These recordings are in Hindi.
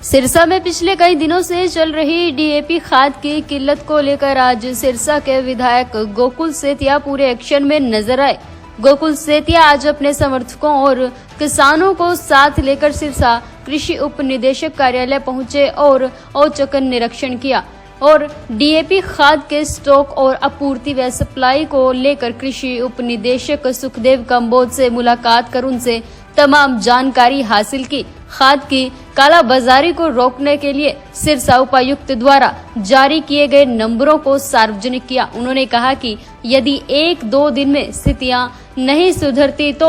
सिरसा में पिछले कई दिनों से चल रही डीएपी खाद की किल्लत को लेकर आज सिरसा के विधायक गोकुल सेतिया पूरे एक्शन में नजर आए। गोकुल सेतिया आज अपने समर्थकों और किसानों को साथ लेकर सिरसा कृषि उप निदेशक कार्यालय पहुंचे और औचक निरीक्षण किया और डीएपी खाद के स्टॉक और आपूर्ति व सप्लाई को लेकर कृषि उप निदेशक सुखदेव कंबोज से मुलाकात कर उनसे तमाम जानकारी हासिल की। खाद की कालाबाजारी को रोकने के लिए सिरसा उपायुक्त द्वारा जारी किए गए नंबरों को सार्वजनिक किया। उन्होंने कहा कि यदि 1-2 दिन में स्थितियां नहीं सुधरती तो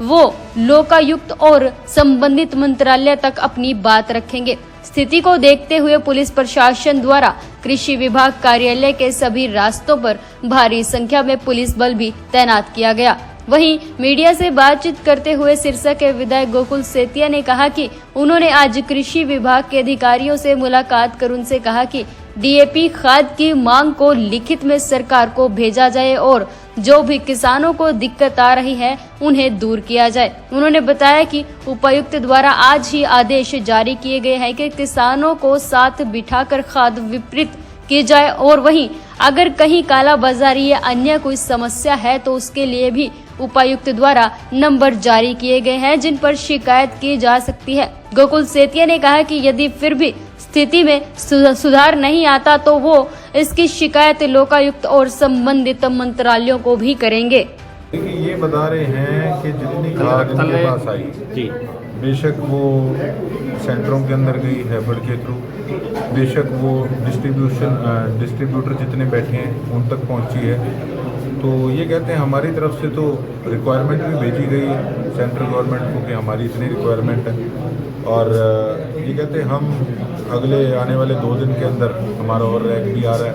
वो लोकायुक्त और संबंधित मंत्रालय तक अपनी बात रखेंगे। स्थिति को देखते हुए पुलिस प्रशासन द्वारा कृषि विभाग कार्यालय के सभी रास्तों पर भारी संख्या में पुलिस बल भी तैनात किया गया। वहीं मीडिया से बातचीत करते हुए सिरसा के विधायक गोकुल सेतिया ने कहा कि उन्होंने आज कृषि विभाग के अधिकारियों से मुलाकात कर उनसे कहा कि डीएपी खाद की मांग को लिखित में सरकार को भेजा जाए और जो भी किसानों को दिक्कत आ रही है उन्हें दूर किया जाए। उन्होंने बताया कि उपायुक्त द्वारा आज ही आदेश जारी किए गए हैं कि किसानों को साथ बिठाकर खाद वितरित की जाए और वहीं अगर कहीं कालाबाजारी या अन्य कोई समस्या है तो उसके लिए भी उपायुक्त द्वारा नंबर जारी किए गए हैं जिन पर शिकायत की जा सकती है। गोकुल सेतिया ने कहा कि यदि फिर भी स्थिति में सुधार नहीं आता तो वो इसकी शिकायत लोकायुक्त और संबंधित मंत्रालयों को भी करेंगे। ये बता रहे हैं कि जितनी खाद इनके पास आई जी, बेशक वो सेंटरों के अंदर गई हैफेड के थ्रू, बेशक वो डिस्ट्रीब्यूटर जितने बैठे हैं उन तक पहुंची है। तो ये कहते हैं हमारी तरफ से तो रिक्वायरमेंट भी भेजी गई है सेंट्रल गवर्नमेंट को कि हमारी इतनी रिक्वायरमेंट है और ये कहते हैं हम अगले आने वाले 2 दिन के अंदर हमारा और रैक भी आ रहा है।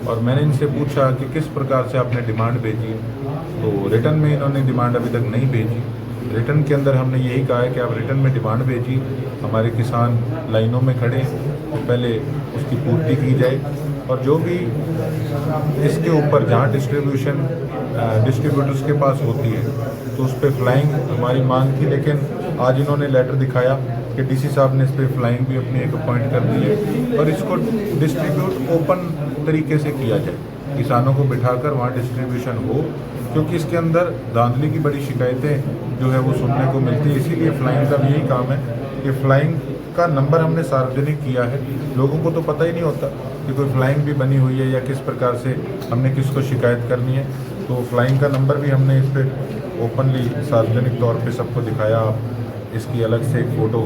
और मैंने इनसे पूछा कि किस प्रकार से आपने डिमांड भेजी है, तो रिटर्न में इन्होंने डिमांड अभी तक नहीं भेजी। रिटर्न के अंदर हमने यही कहा है कि आप रिटर्न में डिमांड भेजिए, हमारे किसान लाइनों में खड़े तो पहले उसकी पूर्ति की जाए और जो भी इसके ऊपर जहाँ डिस्ट्रीब्यूटर्स के पास होती है तो उस पर फ्लाइंग हमारी मांग थी, लेकिन आज इन्होंने लेटर दिखाया कि डीसी साहब ने इस पर फ्लाइंग भी अपनी एक अपॉइंट कर दी है और इसको डिस्ट्रीब्यूट ओपन तरीके से किया जाए, किसानों को बिठाकर वहाँ डिस्ट्रीब्यूशन हो, क्योंकि इसके अंदर धांधली की बड़ी शिकायतें जो है वो सुनने को मिलती है। इसीलिए फ्लाइंग का यही काम है कि फ्लाइंग का नंबर हमने सार्वजनिक किया है। लोगों को तो पता ही नहीं होता कि कोई फ्लाइंग भी बनी हुई है या किस प्रकार से हमने किसको शिकायत करनी है, तो फ्लाइंग का नंबर भी हमने इस पर ओपनली सार्वजनिक तौर पे सबको दिखाया। आप इसकी अलग से एक फ़ोटो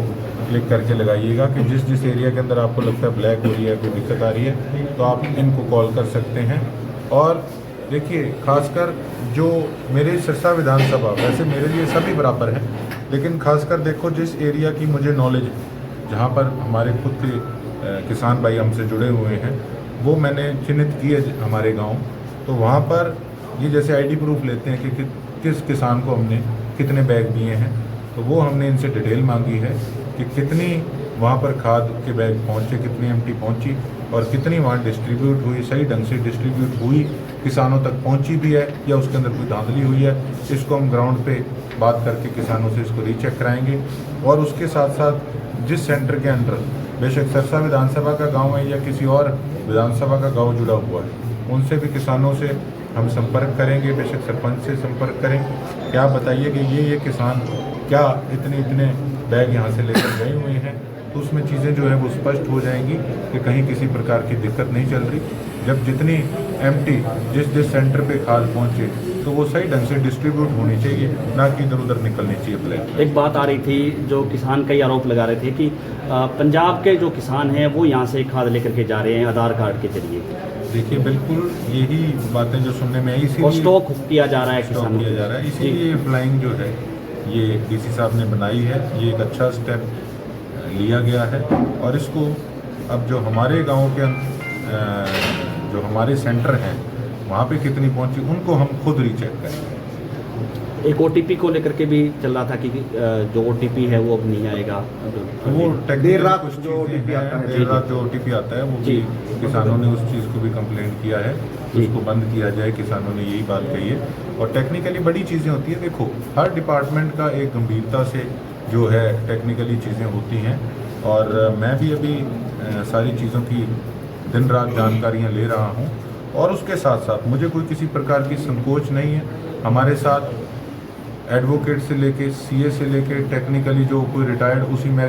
क्लिक करके लगाइएगा कि जिस एरिया के अंदर आपको लगता है ब्लैक हो रही है, कोई दिक्कत आ रही है, तो आप इनको कॉल कर सकते हैं। और देखिए, खासकर जो मेरे सिरसा विधानसभा, वैसे मेरे लिए सभी बराबर हैं, लेकिन खासकर देखो जिस एरिया की मुझे नॉलेज है, जहाँ पर हमारे खुद के किसान भाई हमसे जुड़े हुए हैं, वो मैंने चिन्हित किए हमारे गांव। तो वहाँ पर ये जैसे आईडी प्रूफ लेते हैं कि किस किसान को हमने कितने बैग दिए हैं, तो वो हमने इनसे डिटेल मांगी है कि कितनी वहाँ पर खाद के बैग पहुँचे, कितनी एमटी पहुँची और कितनी वहाँ डिस्ट्रीब्यूट हुई, सही ढंग से डिस्ट्रीब्यूट हुई, किसानों तक पहुँची भी है या उसके अंदर कोई धांधली हुई है। इसको हम ग्राउंड पे बात करके किसानों से इसको रीचेक कराएंगे और उसके साथ साथ जिस सेंटर के अंडर बेशक सिरसा विधानसभा का गांव है या किसी और विधानसभा का गांव जुड़ा हुआ है, उनसे भी किसानों से हम संपर्क करेंगे, बेशक सरपंच से संपर्क करें कि आप बताइए कि ये किसान क्या इतने बैग यहाँ से लेकर गए हुए हैं, तो उसमें चीज़ें जो है वो स्पष्ट हो जाएंगी कि कहीं किसी प्रकार की दिक्कत नहीं चल रही। जब जितनी एमटी जिस सेंटर पे खाद पहुँचे तो वो सही ढंग से डिस्ट्रीब्यूट होनी चाहिए, ना कि इधर उधर निकलनी चाहिए ब्लैक। एक बात आ रही थी, जो किसान कई आरोप लगा रहे थे कि पंजाब के जो किसान हैं वो यहाँ से खाद लेकर के जा रहे हैं आधार कार्ड के जरिए। देखिए, बिल्कुल यही बातें जो सुनने में आई, इसीलिए स्टॉक किया जा रहा है, किसानों किया जा रहा है, इसीलिए फ्लाइंग जो है ये डीसी साहब ने बनाई है। ये एक अच्छा स्टेप लिया गया है और इसको अब जो हमारे गाँव के जो हमारे सेंटर हैं वहाँ पे कितनी पहुँची उनको हम खुद रीचेक करेंगे। एक ओटीपी को लेकर के भी चल रहा था कि जो ओटीपी है वो अब नहीं आएगा, वो देर रात जो ओटीपी आता है वो भी किसानों ने उस चीज़ को भी कंप्लेंट किया है, उसको बंद किया जाए। किसानों ने यही बात कही है और टेक्निकली बड़ी चीज़ें होती है। देखो, हर डिपार्टमेंट का एक गंभीरता से जो है टेक्निकली चीज़ें होती हैं और मैं भी अभी सारी चीज़ों की दिन रात जानकारियाँ ले रहा हूँ और उसके साथ साथ मुझे कोई किसी प्रकार की संकोच नहीं है। हमारे साथ एडवोकेट से लेके सीए से लेके टेक्निकली जो कोई रिटायर्ड उसी में